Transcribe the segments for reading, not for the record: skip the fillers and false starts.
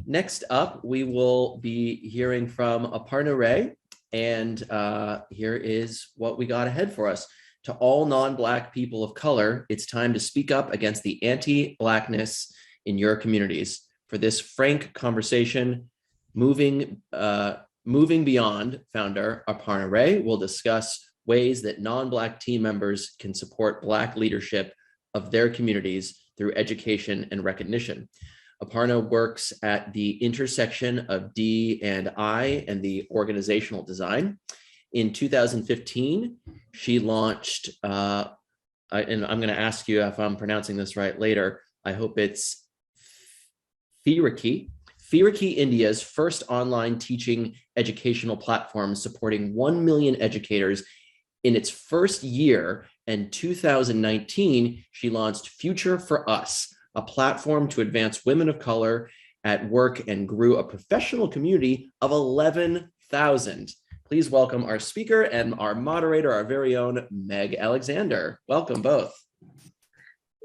Next up, we will be hearing from Aparna, and here is what we got ahead for us. To all non-Black people of color, it's time to speak up against the anti-Blackness in your communities. For this frank conversation, moving beyond, founder Aparna will discuss ways that non-Black team members can support Black leadership of their communities through education and recognition. Aparna works at the intersection of D&I and the organizational design. In 2015, she launched, and I'm going to ask you if I'm pronouncing this right later. I hope it's fee-r-kee. Firki India's first online teaching educational platform, supporting 1 million educators. In its first year, in 2019, she launched Future for Us, a platform to advance women of color at work, and grew a professional community of 11,000. Please welcome our speaker and our moderator, our very own Meg Alexander. Welcome both.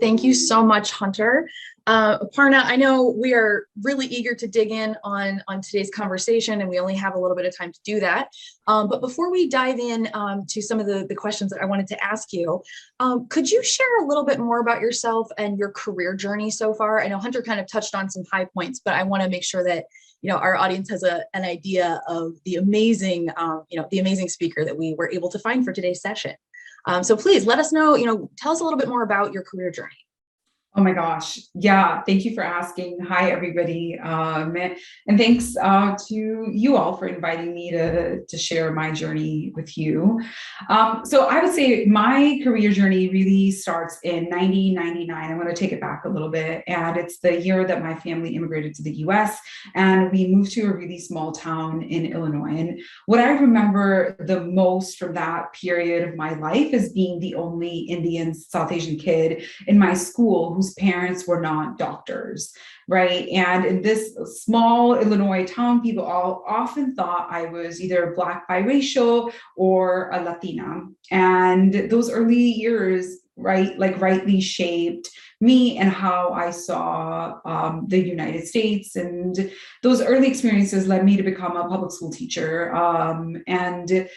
Thank you so much, Hunter. Aparna, I know we are really eager to dig in on today's conversation, and we only have a little bit of time to do that. But before we dive in to some of the questions that I wanted to ask you, could you share a little bit more about yourself and your career journey so far? I know Hunter kind of touched on some high points, but I want to make sure that our audience has an idea of the amazing, the amazing speaker that we were able to find for today's session. So please let us know, tell us a little bit more about your career journey. Oh my gosh. Yeah. Thank you for asking. Hi, everybody. And thanks to you all for inviting me to share my journey with you. So I would say my career journey really starts in 1999. I'm going to take it back a little bit. And it's the year that my family immigrated to the US, and we moved to a really small town in Illinois. And what I remember the most from that period of my life is being the only Indian South Asian kid in my school whose parents were not doctors, right? And in this small Illinois town, people all often thought I was either Black biracial or a Latina. And those early years, right, rightly shaped me and how I saw the United States. And those early experiences led me to become a public school teacher. And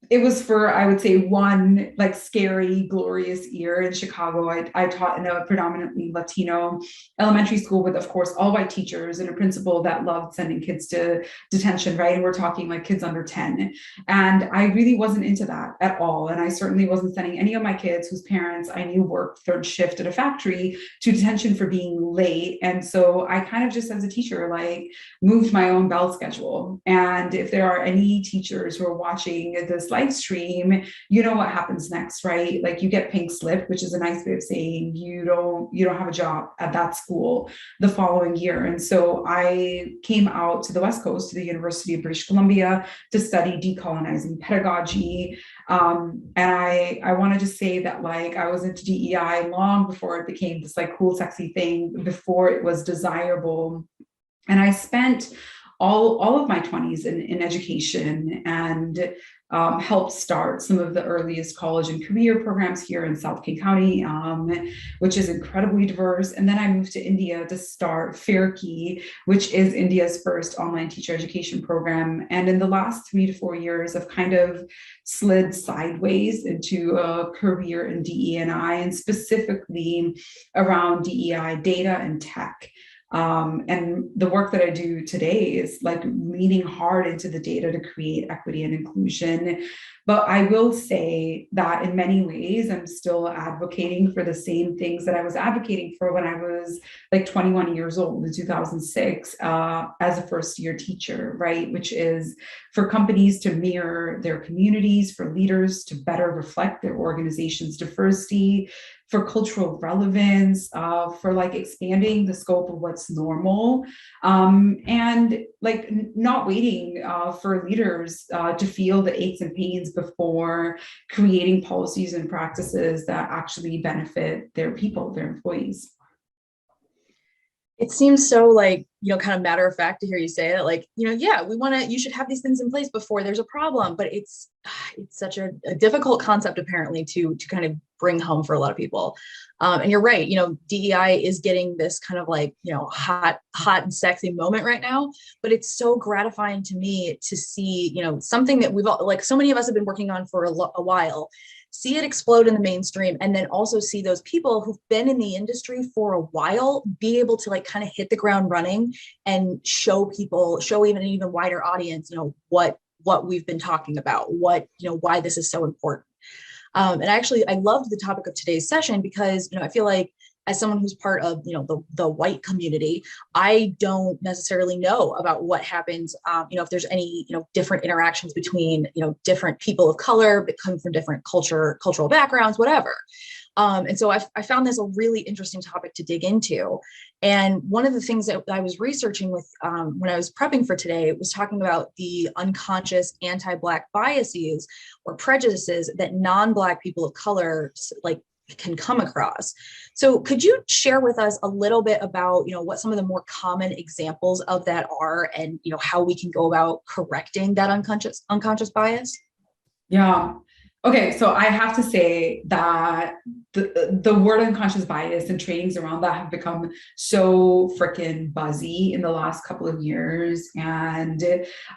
it was for, I would say, one scary, glorious year in Chicago. I taught in a predominantly Latino elementary school with, of course, all white teachers and a principal that loved sending kids to detention, right? And we're talking kids under 10. And I really wasn't into that at all. And I certainly wasn't sending any of my kids whose parents I knew worked third shift at a factory to detention for being late. And so I kind of just, as a teacher, moved my own bell schedule. And if there are any teachers who are watching this live stream, you know what happens next, right? You get pink slip, which is a nice way of saying you don't have a job at that school the following year. And so I came out to the West Coast, to the University of British Columbia, to study decolonizing pedagogy. And I wanted to say that I was into DEI long before it became this cool, sexy thing, before it was desirable. And I spent all of my 20s in education, and helped start some of the earliest college and career programs here in South King County, which is incredibly diverse. And then I moved to India to start Firki, which is India's first online teacher education program. And in the last 3 to 4 years, I've kind of slid sideways into a career in DE&I, and specifically around DEI data and tech. And the work that I do today is leaning hard into the data to create equity and inclusion. But I will say that in many ways, I'm still advocating for the same things that I was advocating for when I was 21 years old in 2006 as a first-year teacher, right? Which is for companies to mirror their communities, for leaders to better reflect their organization's diversity, for cultural relevance, for expanding the scope of what's normal, and not waiting for leaders to feel the aches and pains before creating policies and practices that actually benefit their people, their employees. It seems so kind of matter of fact to hear you say that, yeah, you should have these things in place before there's a problem, but it's such a difficult concept apparently to kind of bring home for a lot of people. And you're right, DEI is getting this kind of like, hot and sexy moment right now, but it's so gratifying to me to see, something that we've all, like so many of us have been working on for a while, see it explode in the mainstream, and then also see those people who've been in the industry for a while be able to like kind of hit the ground running and show even an even wider audience, what we've been talking about, why this is so important. And actually, I loved the topic of today's session because, I feel like as someone who's part of, the white community, I don't necessarily know about what happens, if there's any, different interactions between, different people of color that come from different cultural backgrounds, whatever. And so I found this a really interesting topic to dig into. And one of the things that I was researching with when I was prepping for today was talking about the unconscious anti-Black biases or prejudices that non-Black people of color can come across. So could you share with us a little bit about, what some of the more common examples of that are and, how we can go about correcting that unconscious bias? Yeah. Okay, so I have to say that the word unconscious bias and trainings around that have become so freaking buzzy in the last couple of years. And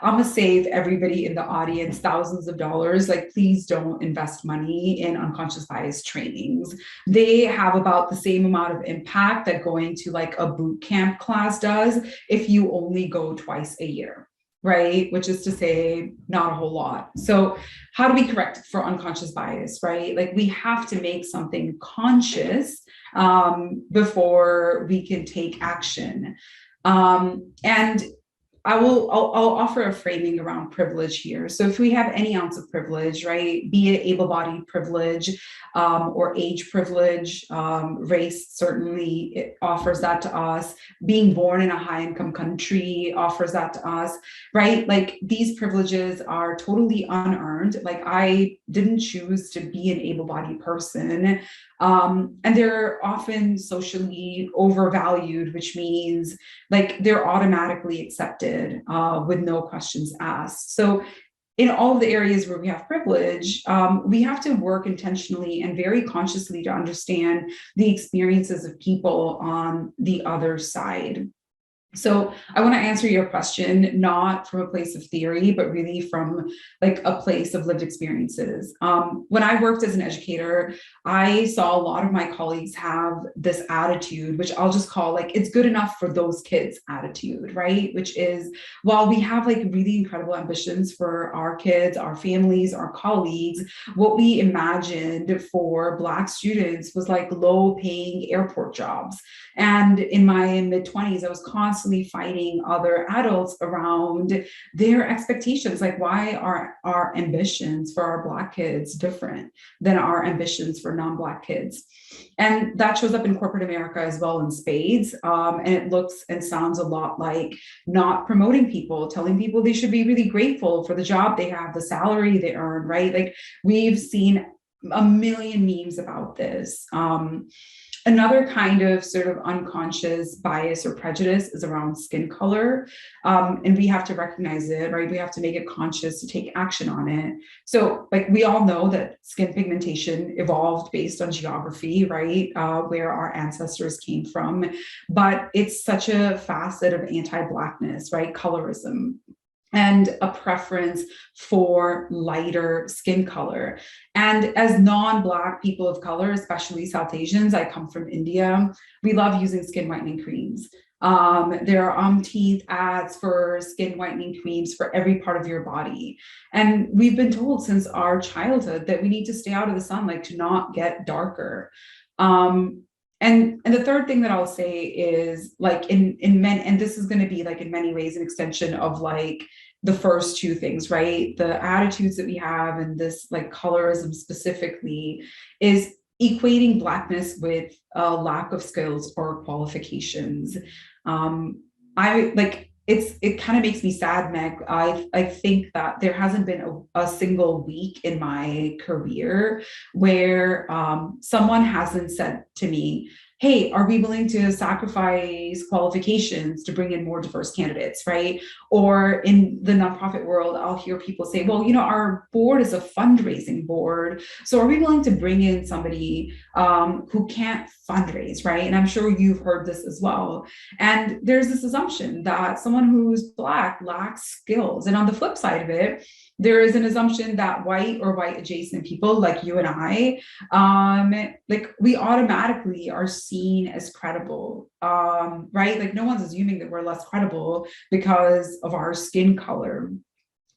I'm gonna save everybody in the audience thousands of dollars. Like, please don't invest money in unconscious bias trainings. They have about the same amount of impact that going to like a boot camp class does if you only go twice a year. Right? Which is to say, not a whole lot. So how do we correct for unconscious bias, right? Like we have to make something conscious before we can take action. And I'll offer a framing around privilege here. So if we have any ounce of privilege, right, be it able-bodied privilege or age privilege, race certainly it offers that to us. Being born in a high-income country offers that to us, right? Like these privileges are totally unearned. Like I didn't choose to be an able-bodied person. And they're often socially overvalued, which means like they're automatically accepted with no questions asked. So in all of the areas where we have privilege, we have to work intentionally and very consciously to understand the experiences of people on the other side. So I want to answer your question, not from a place of theory, but really from like a place of lived experiences. When I worked as an educator, I saw a lot of my colleagues have this attitude, which I'll just call like, it's good enough for those kids attitude, right? Which is, while we have like really incredible ambitions for our kids, our families, our colleagues, what we imagined for Black students was like low paying airport jobs. And in my mid-20s, I was constantly fighting other adults around their expectations. Like, why are our ambitions for our Black kids different than our ambitions for non-Black kids? And that shows up in corporate America as well in spades. And it looks and sounds a lot like not promoting people, telling people they should be really grateful for the job they have, the salary they earn, right? Like we've seen a million memes about this. Another kind of sort of unconscious bias or prejudice is around skin color. And we have to recognize it, right? We have to make it conscious to take action on it. So like we all know that skin pigmentation evolved based on geography, right? Where our ancestors came from, but it's such a facet of anti-Blackness, right? Colorism. And a preference for lighter skin color. And as non-Black people of color, especially South Asians, I come from India, we love using skin whitening creams. There are umpteenth ads for skin whitening creams for every part of your body. And we've been told since our childhood that we need to stay out of the sunlight to not get darker. And the third thing that I'll say is like in men, and this is going to be like in many ways an extension of like the first two things, right? The attitudes that we have and this like colorism specifically is equating Blackness with a lack of skills or qualifications. It kind of makes me sad, Meg. I think that there hasn't been a single week in my career where someone hasn't said to me, hey, are we willing to sacrifice qualifications to bring in more diverse candidates, right? Or in the nonprofit world, I'll hear people say, well, our board is a fundraising board. So are we willing to bring in somebody who can't fundraise, right? And I'm sure you've heard this as well. And there's this assumption that someone who's Black lacks skills. And on the flip side of it, there is an assumption that white or white adjacent people like you and I, like we automatically are seen as credible, right? Like no one's assuming that we're less credible because of our skin color.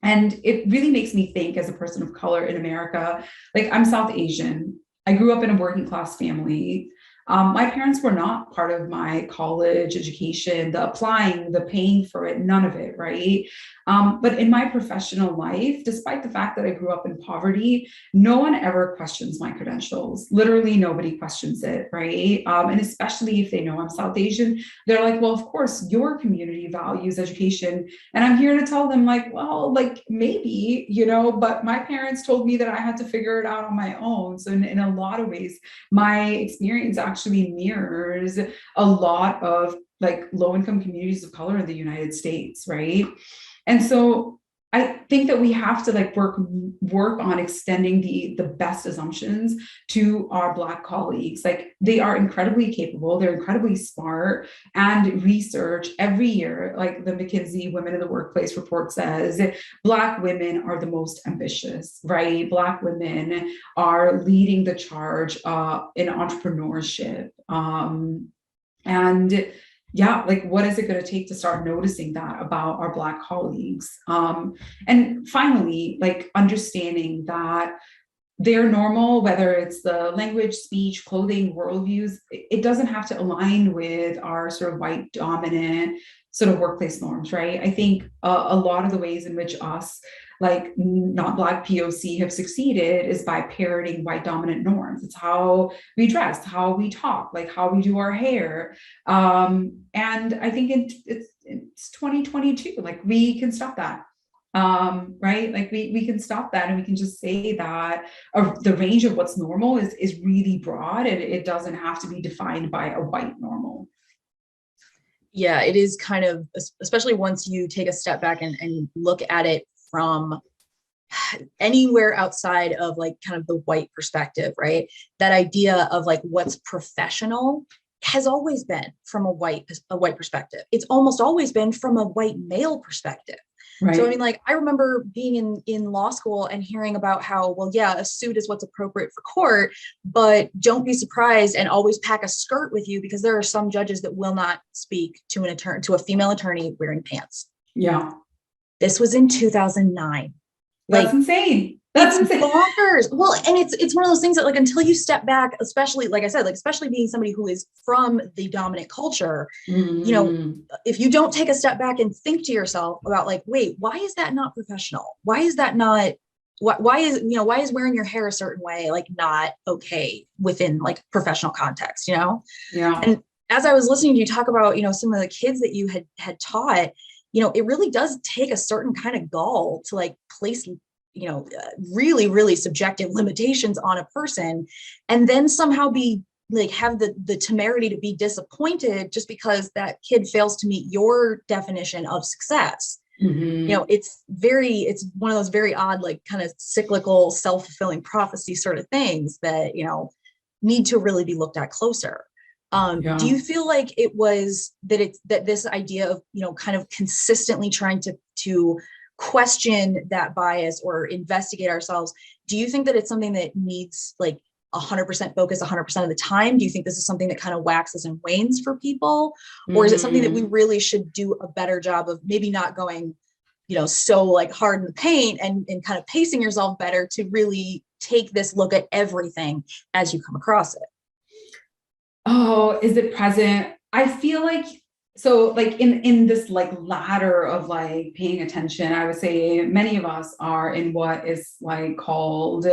And it really makes me think, as a person of color in America, like I'm South Asian. I grew up in a working class family. My parents were not part of my college education, the applying, the paying for it, none of it, right? But in my professional life, despite the fact that I grew up in poverty, no one ever questions my credentials. Literally nobody questions it, right? And especially if they know I'm South Asian, they're like, well, of course, your community values education. And I'm here to tell them like, well, like maybe, but my parents told me that I had to figure it out on my own. So in a lot of ways, my experience actually mirrors a lot of like low-income communities of color in the United States, right? And so I think that we have to like work on extending the best assumptions to our Black colleagues. Like they are incredibly capable, they're incredibly smart, and research every year, like the McKinsey Women in the Workplace report says, Black women are the most ambitious, right? Black women are leading the charge in entrepreneurship. And yeah, like what is it going to take to start noticing that about our Black colleagues? And finally, like understanding that they're normal, whether it's the language, speech, clothing, worldviews, it doesn't have to align with our sort of white dominant sort of workplace norms, right? I think a lot of the ways in which us, like not Black POC, have succeeded is by parroting white dominant norms. It's how we dress, how we talk, like how we do our hair. And I think it's 2022, like we can stop that. Right? Like we can stop that, and we can just say that the range of what's normal is really broad, and it doesn't have to be defined by a white normal. Yeah, it is kind of, especially once you take a step back and look at it from anywhere outside of like kind of the white perspective, right? That idea of like what's professional has always been from a white perspective. It's almost always been from a white male perspective. Right. So I mean, like I remember being in law school and hearing about how, well, yeah, a suit is what's appropriate for court, but don't be surprised and always pack a skirt with you, because there are some judges that will not speak to a female attorney wearing pants. Yeah. This was in 2009. That's insane. That's insane. Bonkers. Well, and it's one of those things that like until you step back, especially like I said, like especially being somebody who is from the dominant culture, if you don't take a step back and think to yourself about like, wait, why is that not professional? Why is that not? Why is wearing your hair a certain way like not okay within like professional context? Yeah. And as I was listening to you talk about some of the kids that you had taught, it really does take a certain kind of gall to like place really, really subjective limitations on a person, and then somehow be like, have the temerity to be disappointed just because that kid fails to meet your definition of success. It's one of those very odd, like kind of cyclical, self-fulfilling prophecy sort of things that, need to really be looked at closer. Do you feel like it was that this idea of, kind of consistently trying to question that bias or investigate ourselves, do you think that it's something that needs like 100% focus 100% of the time? Do you think this is something that kind of waxes and wanes for people? Or is it something that we really should do a better job of maybe not going, so like hard in the paint and kind of pacing yourself better to really take this look at everything as you come across it? Oh, is it present? I feel like, so like in this like ladder of like paying attention, I would say many of us are in what is like called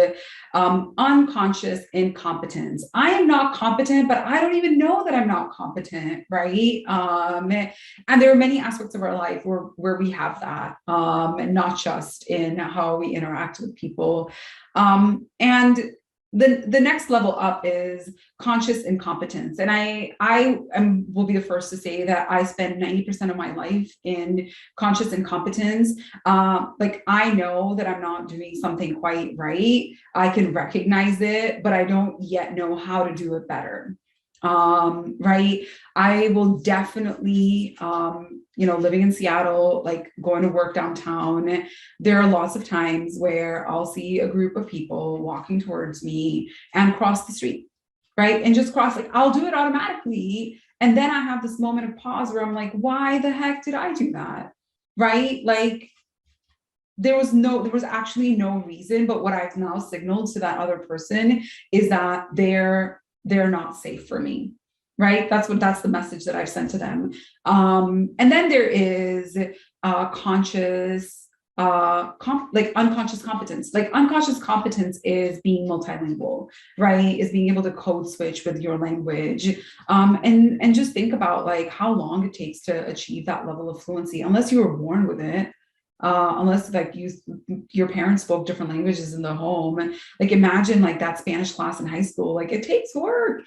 unconscious incompetence. I am not competent, but I don't even know that I'm not competent, right? And there are many aspects of our life where we have that, and not just in how we interact with people. And the next level up is conscious incompetence. And will be the first to say that I spend 90% of my life in conscious incompetence. Like, I know that I'm not doing something quite right. I can recognize it, but I don't yet know how to do it better. Right. I will definitely, living in Seattle, like going to work downtown, there are lots of times where I'll see a group of people walking towards me and cross the street, right? And just cross, like, I'll do it automatically. And then I have this moment of pause where I'm like, why the heck did I do that? Right? Like, there was actually no reason, but what I've now signaled to that other person is that they're not safe for me, right? That's the message that I've sent to them. And then there is unconscious competence. Like, unconscious competence is being multilingual, right? Is being able to code switch with your language. And just think about like how long it takes to achieve that level of fluency, unless you were born with it. Unless like your parents spoke different languages in the home. Like, imagine like that Spanish class in high school. Like, it takes work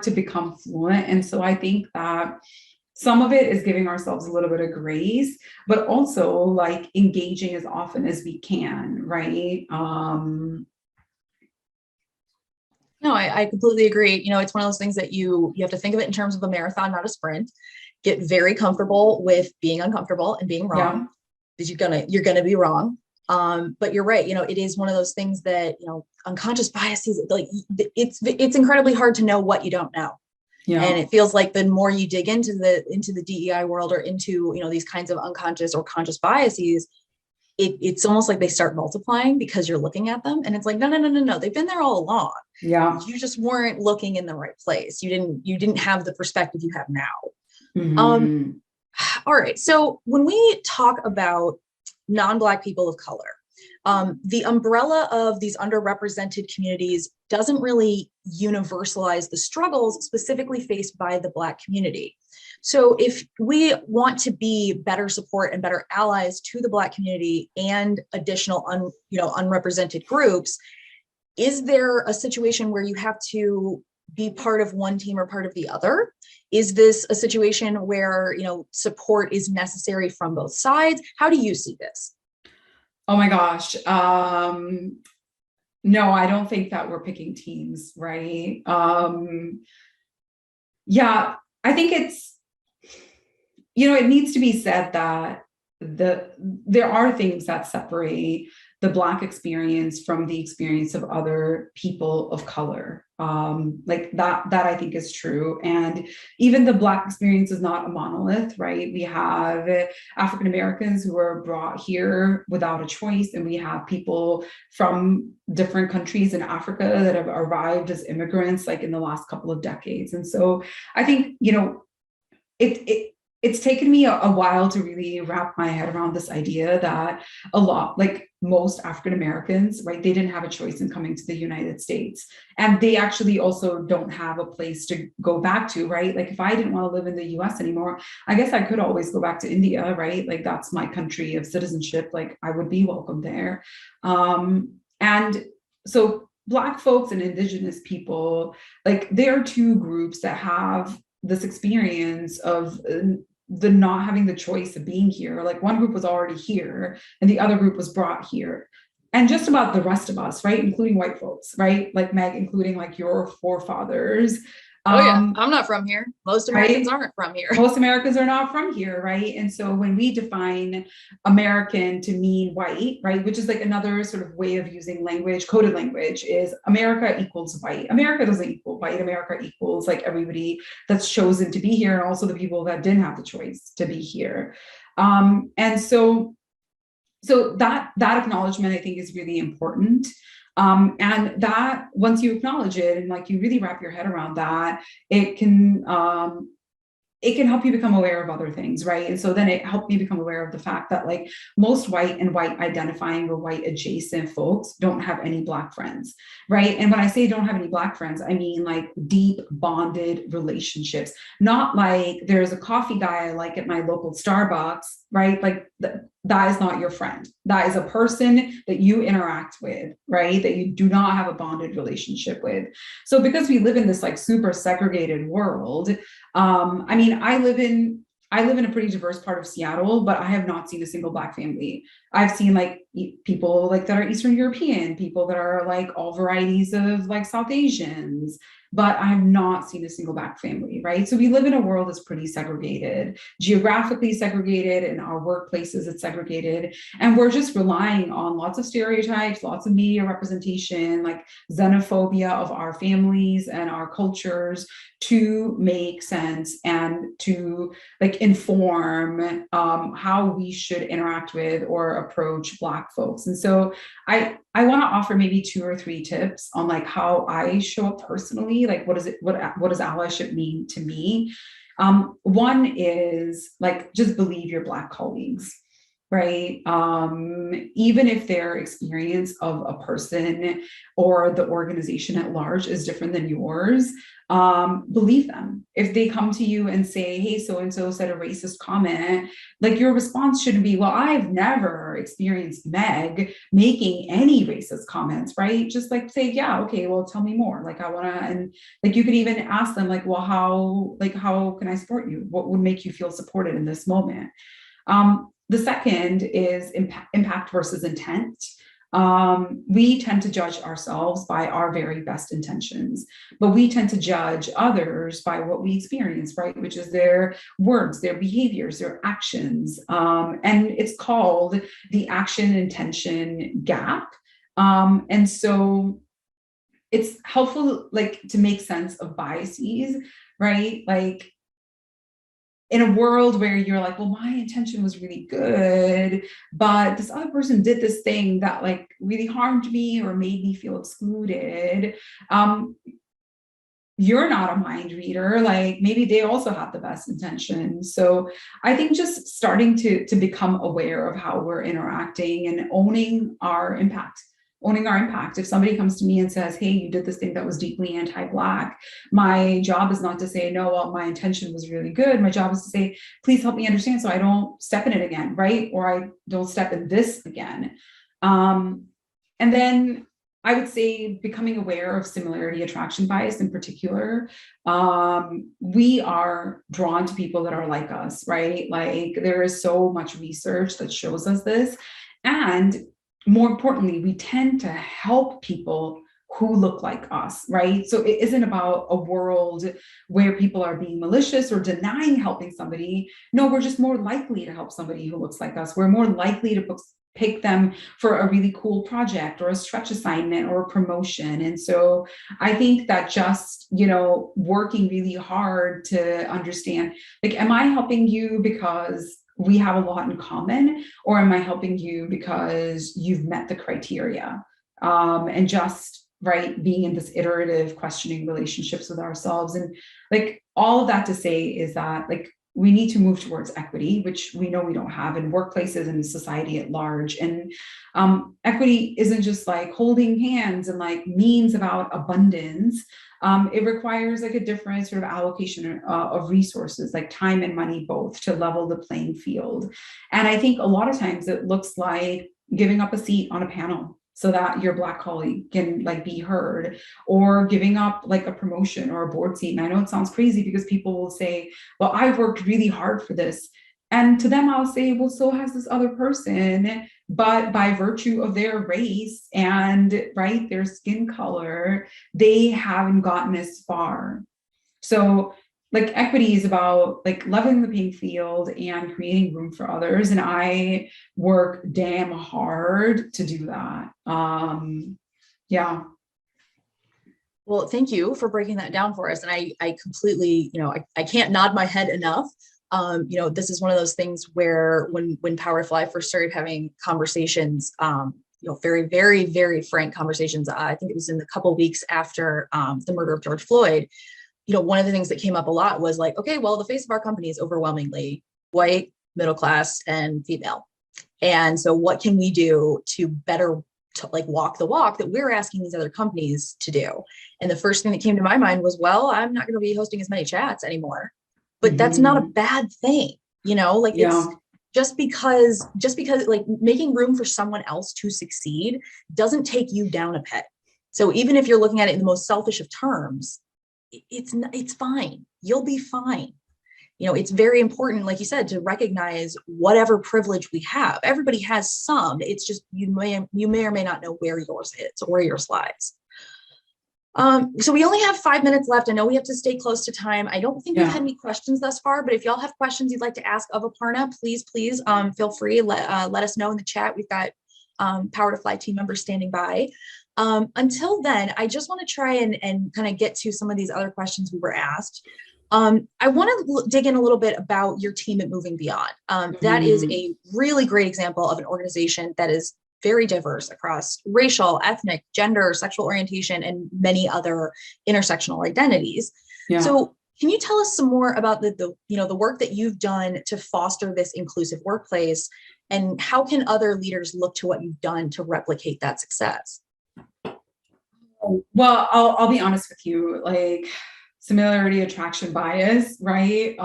to become fluent. And so I think that some of it is giving ourselves a little bit of grace, but also like engaging as often as we can, right? No, I completely agree. It's one of those things that you have to think of it in terms of a marathon, not a sprint. Get very comfortable with being uncomfortable and being wrong, because you're gonna be wrong. But you're right. It is one of those things that, unconscious biases, like it's incredibly hard to know what you don't know. Yeah. And it feels like the more you dig into the DEI world, or into, these kinds of unconscious or conscious biases, it's almost like they start multiplying because you're looking at them, and it's like, no, they've been there all along. Yeah. You just weren't looking in the right place. You didn't have the perspective you have now. Mm-hmm. All right. So when we talk about non-Black people of color, the umbrella of these underrepresented communities doesn't really universalize the struggles specifically faced by the Black community. So if we want to be better support and better allies to the Black community and additional unrepresented groups, is there a situation where you have to be part of one team or part of the other? Is this a situation where, support is necessary from both sides? How do you see this? Oh my gosh. No, I don't think that we're picking teams, right? Yeah, I think it's, it needs to be said that there are things that separate the Black experience from the experience of other people of color. Like that I think is true. And even the Black experience is not a monolith, right? We have African Americans who are brought here without a choice, and we have people from different countries in Africa that have arrived as immigrants, like in the last couple of decades. And so I think, it's taken me a while to really wrap my head around this idea that like most African Americans, right, they didn't have a choice in coming to the United States. And they actually also don't have a place to go back to, right? Like, if I didn't want to live in the US anymore, I guess I could always go back to India, right? Like, that's my country of citizenship. Like, I would be welcome there. And so Black folks and Indigenous people, like, there are two groups that have this experience of the not having the choice of being here. Like, one group was already here and the other group was brought here. And just about the rest of us, right, including white folks, right, like Meg, including like your forefathers. Oh yeah, I'm not from here. Most Americans aren't from here. Most Americans are not from here, right? And so when we define American to mean white, right, which is like another sort of way of using language, coded language, is America equals white. America doesn't equal white. America equals like everybody that's chosen to be here, and also the people that didn't have the choice to be here. And so that acknowledgement, I think, is really important. And that, once you acknowledge it and like you really wrap your head around that, it can help you become aware of other things, right? And so then it helped me become aware of the fact that like most white and white identifying or white adjacent folks don't have any Black friends, right? And when I say don't have any Black friends, I mean like deep bonded relationships, not like there's a coffee guy I like at my local Starbucks, right? Like that is not your friend. That is a person that you interact with, right? That you do not have a bonded relationship with. So because we live in this like super segregated world, I mean, I live in a pretty diverse part of Seattle, but I have not seen a single Black family. I've seen like people like that are Eastern European, people that are like all varieties of like South Asians, but I have not seen a single Black family, right? So we live in a world that's pretty segregated, geographically segregated, in our workplaces it's segregated, and we're just relying on lots of stereotypes, lots of media representation, like xenophobia of our families and our cultures to make sense and to like inform how we should interact with or approach Black folks. And so I want to offer maybe 2 or 3 tips on like how I show up personally, like what does allyship mean to me? One is like, just believe your Black colleagues, right? Even if their experience of a person or the organization at large is different than yours, believe them. If they come to you and say, hey, so-and-so said a racist comment, like your response shouldn't be, well, I've never experienced Meg making any racist comments, right? Just like say, yeah, okay, well, tell me more. Like I wanna, and like you could even ask them like, well, how can I support you? What would make you feel supported in this moment? The second is impact versus intent. We tend to judge ourselves by our very best intentions, but we tend to judge others by what we experience, right? Which is their words, their behaviors, their actions. And it's called the action intention gap. And so it's helpful like to make sense of biases, right? Like in a world where you're like, well, my intention was really good, but this other person did this thing that like really harmed me or made me feel excluded. You're not a mind reader, like maybe they also have the best intentions. So I think just starting to become aware of how we're interacting and owning our impact. If somebody comes to me and says, hey, you did this thing that was deeply anti-Black, my job is not to say, no, well, my intention was really good. My job is to say, please help me understand so I don't step in it again, right? Or I don't step in this again. And then I would say becoming aware of similarity attraction bias in particular. We are drawn to people that are like us, right? Like there is so much research that shows us this. And more importantly, we tend to help people who look like us, right? So it isn't about a world where people are being malicious or denying helping somebody. No, we're just more likely to help somebody who looks like us. We're more likely to pick them for a really cool project or a stretch assignment or a promotion. And so I think that just, working really hard to understand, like, am I helping you because we have a lot in common, or am I helping you because you've met the criteria? And just, right, being in this iterative questioning relationships with ourselves. And like all of that to say is that like we need to move towards equity, which we know we don't have in workplaces and society at large. And equity isn't just like holding hands and like memes about abundance. It requires like a different sort of allocation of resources, like time and money both, to level the playing field. And I think a lot of times it looks like giving up a seat on a panel so that your Black colleague can like be heard, or giving up like a promotion or a board seat. And I know it sounds crazy because people will say, well, I've worked really hard for this. And to them, I'll say, well, so has this other person, but by virtue of their race and right, their skin color, they haven't gotten as far. So like equity is about like leveling the playing field and creating room for others. And I work damn hard to do that. Yeah. Well, thank you for breaking that down for us. And I completely, I can't nod my head enough. This is one of those things where when Powerfly first started having conversations, very, very, very frank conversations. I think it was in the couple of weeks after the murder of George Floyd. One of the things that came up a lot was like, okay, well, the face of our company is overwhelmingly white, middle class, and female. And so what can we do to better to like walk the walk that we're asking these other companies to do? And the first thing that came to my mind was, well, I'm not going to be hosting as many chats anymore. But that's not a bad thing, Yeah. just because like making room for someone else to succeed doesn't take you down a peg. So even if you're looking at it in the most selfish of terms, it's fine. You'll be fine. It's very important, like you said, to recognize whatever privilege we have. Everybody has some. It's just you may or may not know where yours is or where yours lies. So we only have 5 minutes left. I know we have to stay close to time. I don't think we've had any questions thus far, but if y'all have questions you'd like to ask of Aparna, please feel free. Let us know in the chat. We've got Power to Fly team members standing by. Until then, I just want to try and kind of get to some of these other questions we were asked. I want to dig in a little bit about your team at Moving Beyond. That is a really great example of an organization that is very diverse across racial, ethnic, gender, sexual orientation, and many other intersectional identities. Yeah. So can you tell us some more about the work that you've done to foster this inclusive workplace, and how can other leaders look to what you've done to replicate that success? Well, I'll be honest with you, like similarity attraction bias, right?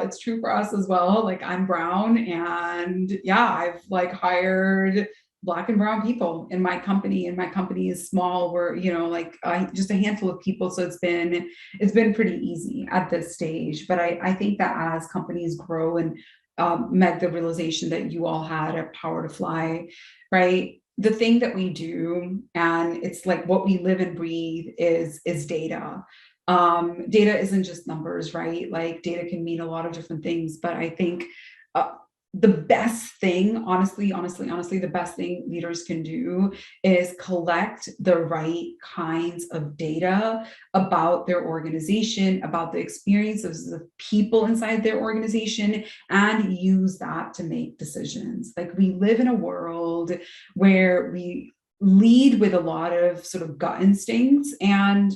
It's true for us as well. Like I'm brown, and yeah, I've like hired Black and brown people in my company, and my company is small. We're, like just a handful of people. So it's been pretty easy at this stage. But I think that as companies grow, and Meg, the realization that you all had at Power to Fly, right? The thing that we do, and it's like what we live and breathe, is data. Data isn't just numbers, right? Like data can mean a lot of different things, but I think the best thing, honestly, the best thing leaders can do is collect the right kinds of data about their organization, about the experiences of people inside their organization, and use that to make decisions. Like we live in a world where we lead with a lot of sort of gut instincts, and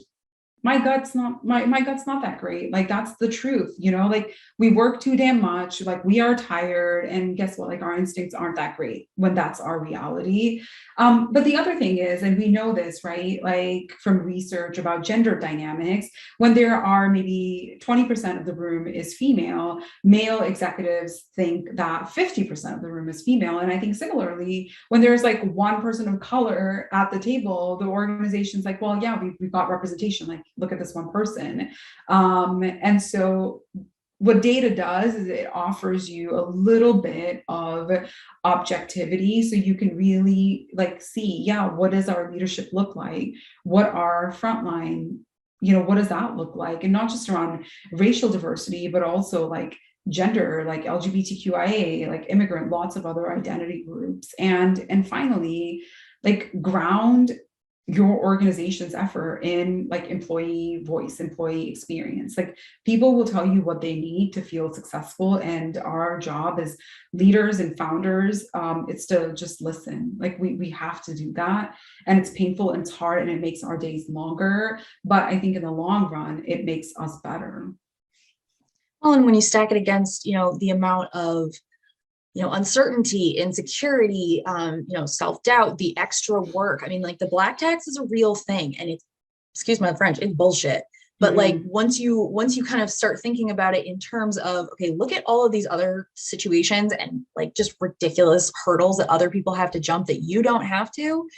my gut's not that great. Like that's the truth, like we work too damn much, like we are tired, and guess what, like our instincts aren't that great when that's our reality. But the other thing is, and we know this, right, like from research about gender dynamics, when there are maybe 20% of the room is female, male executives think that 50% of the room is female. And I think similarly, when there's like one person of color at the table, the organization's like, well, yeah, we've got representation, like look at this one person. And so what data does is it offers you a little bit of objectivity, so you can really like see, yeah, what does our leadership look like? What are frontline, what does that look like? And not just around racial diversity, but also like gender, like LGBTQIA, like immigrant, lots of other identity groups. And finally, like ground your organization's effort in like employee voice, employee experience. Like people will tell you what they need to feel successful, and our job as leaders and founders, it's to just listen. Like we have to do that, and it's painful and it's hard, and it makes our days longer, but I think in the long run it makes us better. Well, and when you stack it against the amount of uncertainty, insecurity, self-doubt, the extra work. I mean, like the black tax is a real thing, and it's, excuse my French, it's bullshit. But like once you kind of start thinking about it in terms of, okay, look at all of these other situations and like just ridiculous hurdles that other people have to jump that you don't have to.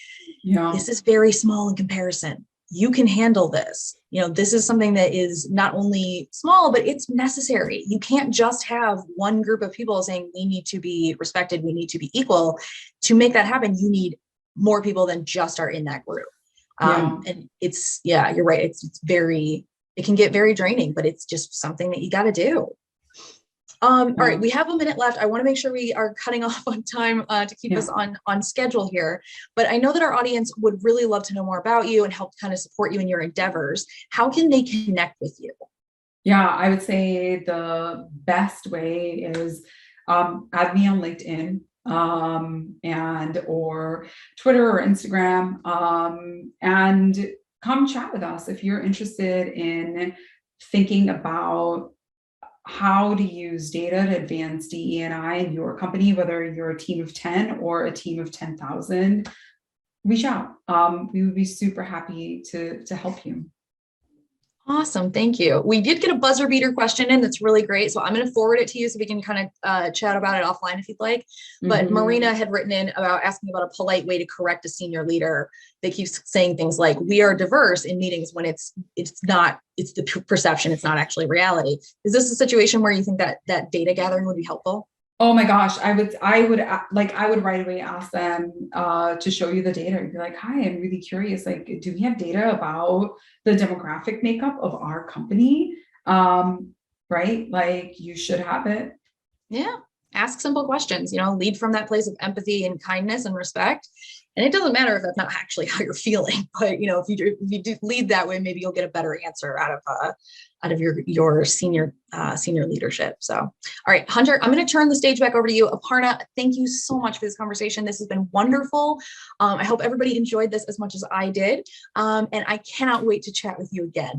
Yeah. This is very small in comparison. You can handle this. This is something that is not only small, but it's necessary. You can't just have one group of people saying we need to be respected, we need to be equal. To make that happen, you need more people than just are in that group. And it's, yeah, you're right. It can get very draining, but it's just something that you got to do. All right, we have a minute left. I want to make sure we are cutting off on time to keep us on schedule here. But I know that our audience would really love to know more about you and help kind of support you in your endeavors. How can they connect with you? Yeah, I would say the best way is add me on LinkedIn and or Twitter or Instagram, and come chat with us if you're interested in thinking about how to use data to advance DE&I in your company, whether you're a team of 10 or a team of 10,000. Reach out. We would be super happy to help you. Awesome. Thank you. We did get a buzzer beater question in that's really great. So I'm going to forward it to you so we can kind of chat about it offline if you'd like. But Mhm. Marina had written in about asking about a polite way to correct a senior leader that keeps saying things like, we are diverse in meetings when it's not, it's the perception, it's not actually reality. Is this a situation where you think that data gathering would be helpful? Oh my gosh, I would right away ask them to show you the data and be like, hi, I'm really curious. Like, do we have data about the demographic makeup of our company? Right? Like, you should have it. Yeah. Ask simple questions, lead from that place of empathy and kindness and respect. And it doesn't matter if that's not actually how you're feeling, but if you do lead that way, maybe you'll get a better answer out of your senior leadership. So, all right, Hunter, I'm going to turn the stage back over to you. Aparna, thank you so much for this conversation. This has been wonderful. I hope everybody enjoyed this as much as I did. And I cannot wait to chat with you again.